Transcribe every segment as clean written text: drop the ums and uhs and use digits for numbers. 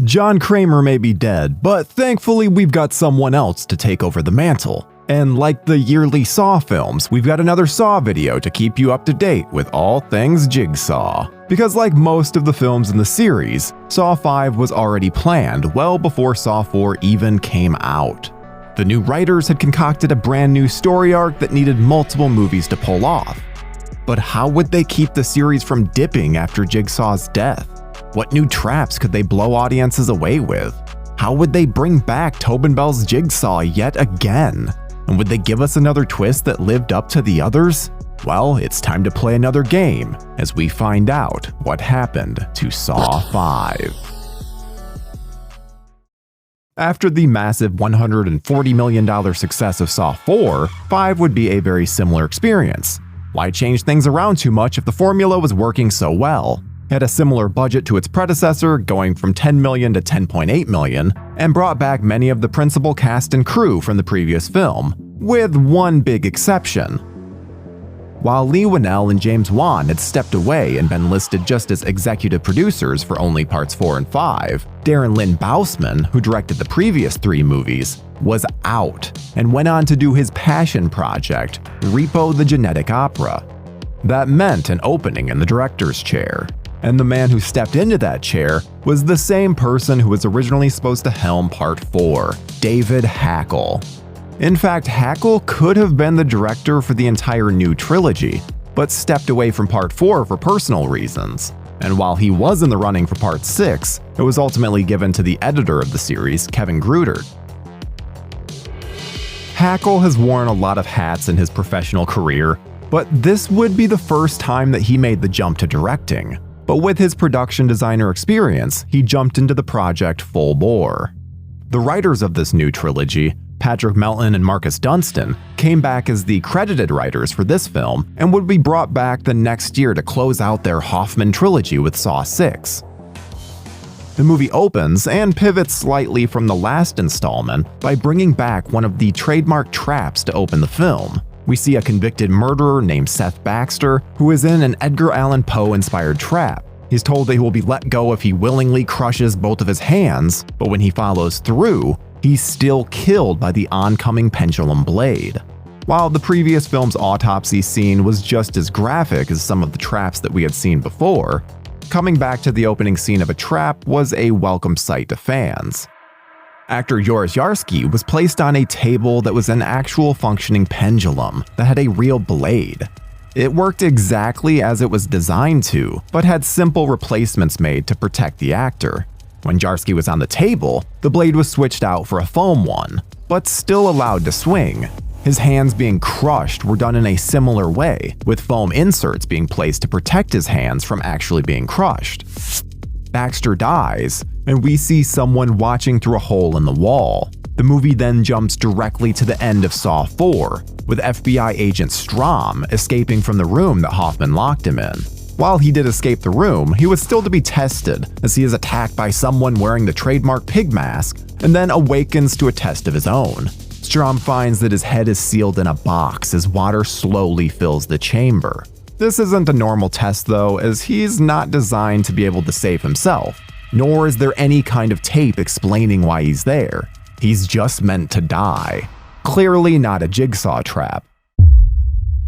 John Kramer may be dead, but thankfully we've got someone else to take over the mantle. And like the yearly Saw films, we've got another Saw video to keep you up to date with all things Jigsaw. Because like most of the films in the series, Saw 5 was already planned well before Saw 4 even came out. The new writers had concocted a brand new story arc that needed multiple movies to pull off. But how would they keep the series from dipping after Jigsaw's death? What new traps could they blow audiences away with? How would they bring back Tobin Bell's Jigsaw yet again? And would they give us another twist that lived up to the others? Well, it's time to play another game as we find out what happened to Saw 5. After the massive $140 million success of Saw 4, 5 would be a very similar experience. Why change things around too much if the formula was working so well? It had a similar budget to its predecessor, going from $10 million to $10.8 million, and brought back many of the principal cast and crew from the previous film, with one big exception. While Leigh Whannell and James Wan had stepped away and been listed just as executive producers for only parts 4 and 5, Darren Lynn Bousman, who directed the previous 3 movies, was out and went on to do his passion project, Repo the Genetic Opera. That meant an opening in the director's chair. And the man who stepped into that chair was the same person who was originally supposed to helm Part 4, David Hackl. In fact, Hackl could have been the director for the entire new trilogy, but stepped away from Part 4 for personal reasons. And while he was in the running for Part 6, it was ultimately given to the editor of the series, Kevin Grutert. Hackl has worn a lot of hats in his professional career, but this would be the first time that he made the jump to directing. But with his production designer experience, he jumped into the project full bore. The writers of this new trilogy, Patrick Melton and Marcus Dunstan, came back as the credited writers for this film and would be brought back the next year to close out their Hoffman trilogy with Saw 6. The movie opens and pivots slightly from the last installment by bringing back one of the trademark traps to open the film. We see a convicted murderer named Seth Baxter, who is in an Edgar Allan Poe-inspired trap. He's told that he will be let go if he willingly crushes both of his hands, but when he follows through, he's still killed by the oncoming pendulum blade. While the previous film's autopsy scene was just as graphic as some of the traps that we had seen before, coming back to the opening scene of a trap was a welcome sight to fans. Actor Joris Yarsky was placed on a table that was an actual functioning pendulum that had a real blade. It worked exactly as it was designed to, but had simple replacements made to protect the actor. When Yarsky was on the table, the blade was switched out for a foam one, but still allowed to swing. His hands being crushed were done in a similar way, with foam inserts being placed to protect his hands from actually being crushed. Baxter dies, and we see someone watching through a hole in the wall. The movie then jumps directly to the end of Saw 4, with FBI agent Strom escaping from the room that Hoffman locked him in. While he did escape the room, he was still to be tested as he is attacked by someone wearing the trademark pig mask and then awakens to a test of his own. Strom finds that his head is sealed in a box as water slowly fills the chamber. This isn't a normal test though, as he's not designed to be able to save himself, nor is there any kind of tape explaining why he's there. He's just meant to die. Clearly not a jigsaw trap.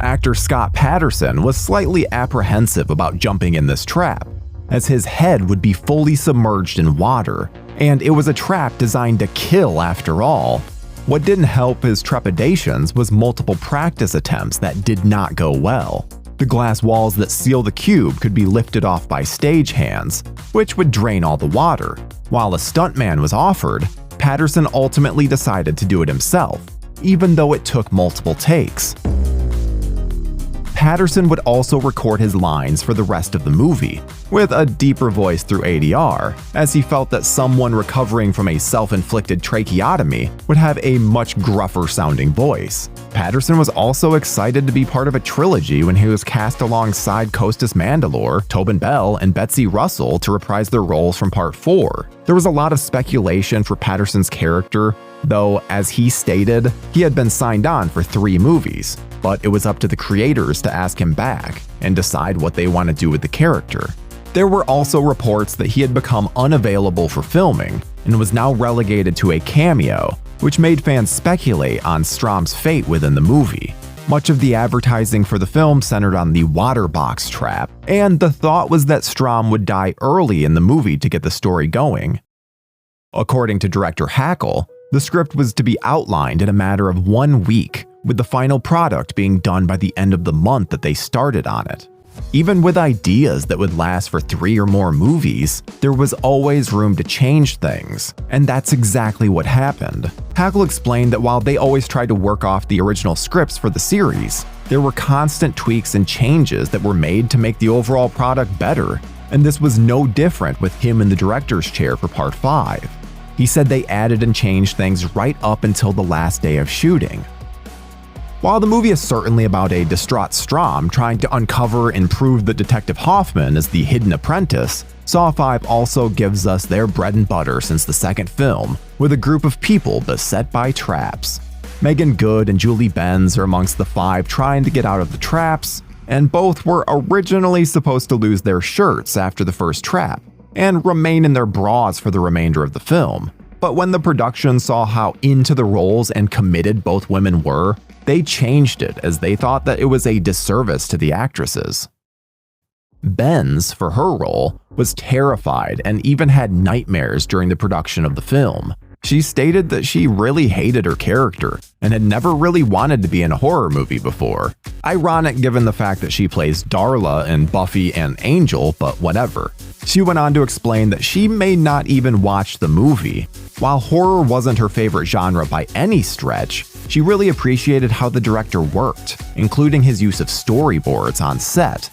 Actor Scott Patterson was slightly apprehensive about jumping in this trap, as his head would be fully submerged in water, and it was a trap designed to kill after all. What didn't help his trepidations was multiple practice attempts that did not go well. The glass walls that seal the cube could be lifted off by stagehands, which would drain all the water. While a stuntman was offered, Patterson ultimately decided to do it himself, even though it took multiple takes. Patterson would also record his lines for the rest of the movie, with a deeper voice through ADR, as he felt that someone recovering from a self-inflicted tracheotomy would have a much gruffer sounding voice. Patterson was also excited to be part of a trilogy when he was cast alongside Costas Mandylor, Tobin Bell, and Betsy Russell to reprise their roles from Part 4. There was a lot of speculation for Patterson's character, though as he stated, he had been signed on for 3 movies, but it was up to the creators to ask him back and decide what they want to do with the character. There were also reports that he had become unavailable for filming and was now relegated to a cameo, which made fans speculate on Strom's fate within the movie. Much of the advertising for the film centered on the water box trap, and the thought was that Strom would die early in the movie to get the story going. According to director Hackle, the script was to be outlined in a matter of 1 week, with the final product being done by the end of the month that they started on it. Even with ideas that would last for 3 or more movies, there was always room to change things, and that's exactly what happened. Hackle explained that while they always tried to work off the original scripts for the series, there were constant tweaks and changes that were made to make the overall product better, and this was no different with him in the director's chair for Part 5. He said they added and changed things right up until the last day of shooting. While the movie is certainly about a distraught Strom trying to uncover and prove that Detective Hoffman is the hidden apprentice, Saw 5 also gives us their bread and butter since the second film, with a group of people beset by traps. Megan Good and Julie Benz are amongst the 5 trying to get out of the traps, and both were originally supposed to lose their shirts after the first trap, and remain in their bras for the remainder of the film. But when the production saw how into the roles and committed both women were, they changed it as they thought that it was a disservice to the actresses. Benz, for her role, was terrified and even had nightmares during the production of the film. She stated that she really hated her character and had never really wanted to be in a horror movie before. Ironic given the fact that she plays Darla in Buffy and Angel, but whatever. She went on to explain that she may not even watch the movie. While horror wasn't her favorite genre by any stretch, she really appreciated how the director worked, including his use of storyboards on set.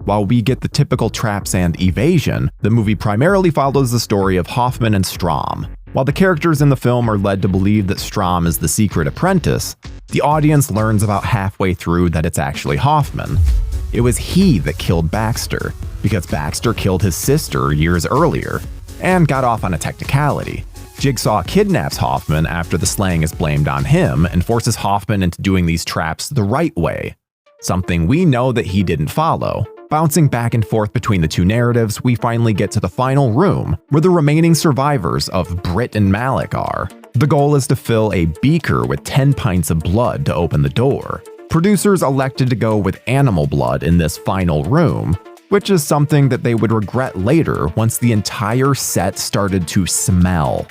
While we get the typical traps and evasion, the movie primarily follows the story of Hoffman and Strom. While the characters in the film are led to believe that Strom is the secret apprentice, the audience learns about halfway through that it's actually Hoffman. It was he that killed Baxter, because Baxter killed his sister years earlier, and got off on a technicality. Jigsaw kidnaps Hoffman after the slaying is blamed on him and forces Hoffman into doing these traps the right way, something we know that he didn't follow. Bouncing back and forth between the two narratives, we finally get to the final room, where the remaining survivors of Britt and Malik are. The goal is to fill a beaker with 10 pints of blood to open the door. Producers elected to go with animal blood in this final room, which is something that they would regret later once the entire set started to smell.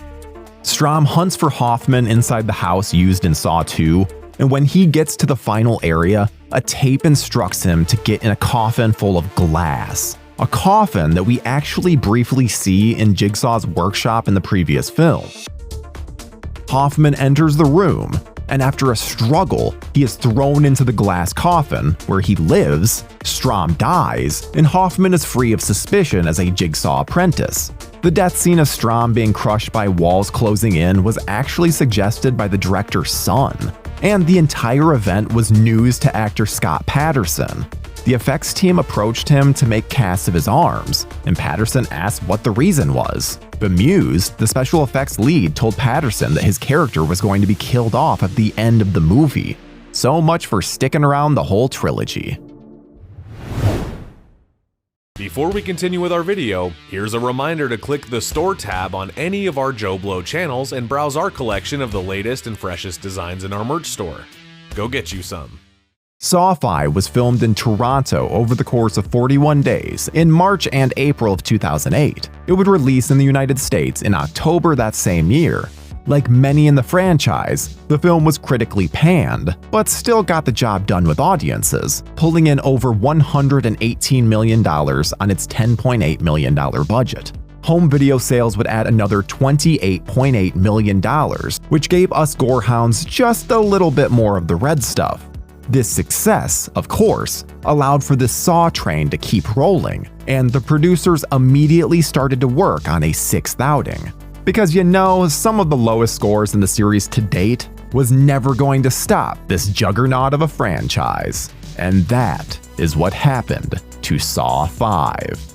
Strom hunts for Hoffman inside the house used in Saw 2, and when he gets to the final area, a tape instructs him to get in a coffin full of glass. A coffin that we actually briefly see in Jigsaw's workshop in the previous film. Hoffman enters the room, and after a struggle, he is thrown into the glass coffin, where he lives, Strom dies, and Hoffman is free of suspicion as a Jigsaw apprentice. The death scene of Strom being crushed by walls closing in was actually suggested by the director's son, and the entire event was news to actor Scott Patterson. The effects team approached him to make casts of his arms, and Patterson asked what the reason was. Bemused, the special effects lead told Patterson that his character was going to be killed off at the end of the movie. So much for sticking around the whole trilogy. Before we continue with our video, here's a reminder to click the Store tab on any of our JoBlo channels and browse our collection of the latest and freshest designs in our merch store. Go get you some. Saw 5 was filmed in Toronto over the course of 41 days in March and April of 2008. It would release in the United States in October that same year. Like many in the franchise, the film was critically panned, but still got the job done with audiences, pulling in over $118 million on its $10.8 million budget. Home video sales would add another $28.8 million, which gave us gorehounds just a little bit more of the red stuff. This success, of course, allowed for the Saw train to keep rolling, and the producers immediately started to work on a 6th outing. Because some of the lowest scores in the series to date was never going to stop this juggernaut of a franchise. And that is what happened to Saw 5.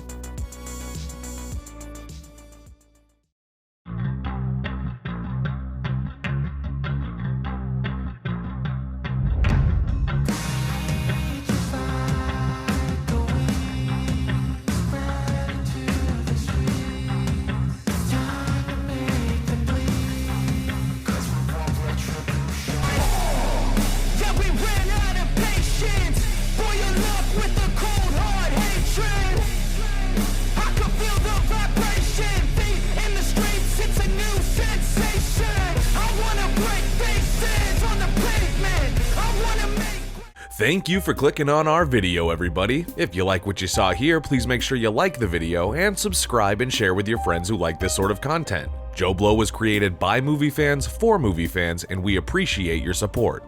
Thank you for clicking on our video, everybody. If you like what you saw here, please make sure you like the video and subscribe and share with your friends who like this sort of content. JoBlo was created by movie fans for movie fans, and we appreciate your support.